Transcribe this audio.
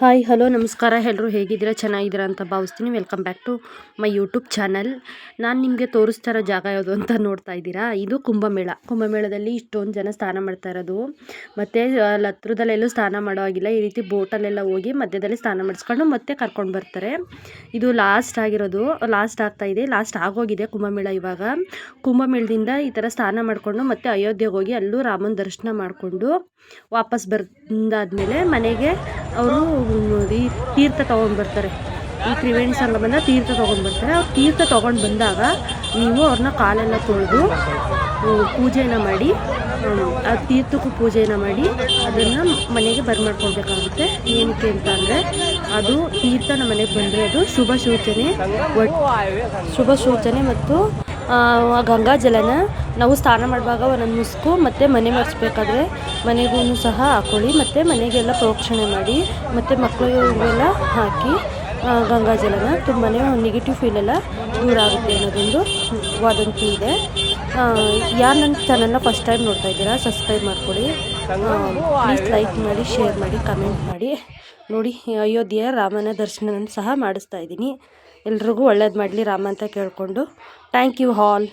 Hi hello ನಮಸ್ಕಾರ ಎಲ್ಲರೂ ಹೇಗಿದ್ದೀರಾ ಚೆನ್ನಾಗಿದ್ದೀರಾ ಅಂತ ಭಾವಿಸ್ತೀನಿ. Welcome back to my YouTube channel. ನಾನು ನಿಮಗೆ ತೋರಿಸ್ತಾ ಇರೋ ಜಾಗ ಯಾವುದು ಅಂತ ನೋಡ್ತಾ ಇದ್ದೀರಾ. ಇದು ಕುಂಭಮೇಳದಲ್ಲಿ ಇಷ್ಟೊಂದು ಜನ ಸ್ನಾನ ಮಾಡ್ತಾ ಇರೋದು. ಮತ್ತು ಅಲ್ಲಿ ಹತ್ರದಲ್ಲೆಲ್ಲೂ ಸ್ನಾನ ಮಾಡೋ ಹಾಗಿಲ್ಲ. ಈ ರೀತಿ ಬೋಟಲ್ಲೆಲ್ಲ ಹೋಗಿ ಮಧ್ಯದಲ್ಲಿ ಸ್ನಾನ ಮಾಡಿಸ್ಕೊಂಡು ಮತ್ತೆ ಕರ್ಕೊಂಡು ಬರ್ತಾರೆ. ಇದು ಲಾಸ್ಟ್ ಆಗ್ತಾಯಿದೆ, ಲಾಸ್ಟ್ ಆಗೋಗಿದೆ ಕುಂಭಮೇಳ. ಇವಾಗ ಕುಂಭಮೇಳದಿಂದ ಈ ಥರ ಸ್ನಾನ ಮಾಡಿಕೊಂಡು ಮತ್ತೆ ಅಯೋಧ್ಯೆಗೆ ಹೋಗಿ ಅಲ್ಲೂ ರಾಮನ ದರ್ಶನ ಮಾಡಿಕೊಂಡು ವಾಪಸ್ ಬಂದಾದಮೇಲೆ ಮನೆಗೆ ಅವರು ಈ ತೀರ್ಥ ತೊಗೊಂಡು ಬರ್ತಾರೆ. ಈ ತ್ರಿವೇಣಿ ಸಂಗಮದಿಂದ ತೀರ್ಥ ತೊಗೊಂಡು ಬರ್ತಾರೆ. ಅವ್ರು ತೀರ್ಥ ತೊಗೊಂಡು ಬಂದಾಗ ನೀವು ಅವ್ರನ್ನ ಕಾಲೆಲ್ಲ ತೊಳೆದು ಪೂಜೆನ ಮಾಡಿ, ಆ ತೀರ್ಥಕ್ಕೂ ಪೂಜೆನ ಮಾಡಿ ಅದನ್ನು ಮನೆಗೆ ಬರ್ಮಾಡ್ಕೊಳ್ಬೇಕಾಗುತ್ತೆ. ಏನಕ್ಕೆ ಅಂತ ಅಂದರೆ ಅದು ತೀರ್ಥ ನಮ್ಮ ಮನೆಗೆ ಬಂದರೆ ಅದು ಶುಭ ಸೂಚನೆ ಮತ್ತು ಗಂಗಾ ಜಲನ ನಾವು ಸ್ನಾನ ಮಾಡುವಾಗ ಒಂದೊಂದು ಮುಸ್ಕು ಮತ್ತು ಮನೆ ಮಾಡಿಸ್ಬೇಕಾದ್ರೆ ಮನೆಗೂ ಸಹ ಹಾಕ್ಕೊಳ್ಳಿ. ಮತ್ತು ಮನೆಗೆಲ್ಲ ಪ್ರೋಕ್ಷಣೆ ಮಾಡಿ ಮತ್ತು ಮಕ್ಕಳಿಗೆಲ್ಲ ಹಾಕಿ ಗಂಗಾ ಜಲನ ತುಂಬಾ ನೆಗೆಟಿವ್ ಫೀಲೆಲ್ಲ ದೂರ ಆಗುತ್ತೆ ಅನ್ನೋದೊಂದು ವದಂತಿ ಇದೆ. ಯಾರು ನನ್ನ ಚಾನಲ್ನ ಫಸ್ಟ್ ಟೈಮ್ ನೋಡ್ತಾ ಇದ್ದೀರಾ ಸಬ್ಸ್ಕ್ರೈಬ್ ಮಾಡ್ಕೊಳ್ಳಿ. ಪ್ಲೀಸ್ ಲೈಕ್ ಮಾಡಿ, ಶೇರ್ ಮಾಡಿ, ಕಮೆಂಟ್ ಮಾಡಿ. ನೋಡಿ, ಅಯೋಧ್ಯೆಯ ರಾಮನ ದರ್ಶನ ಸಹ ಮಾಡಿಸ್ತಾ ಇದ್ದೀನಿ. ಎಲ್ರಿಗೂ ಒಳ್ಳೇದು ಮಾಡಲಿ ರಾಮ ಅಂತ ಕೇಳಿಕೊಂಡು ಥ್ಯಾಂಕ್ ಯು ಆಲ್.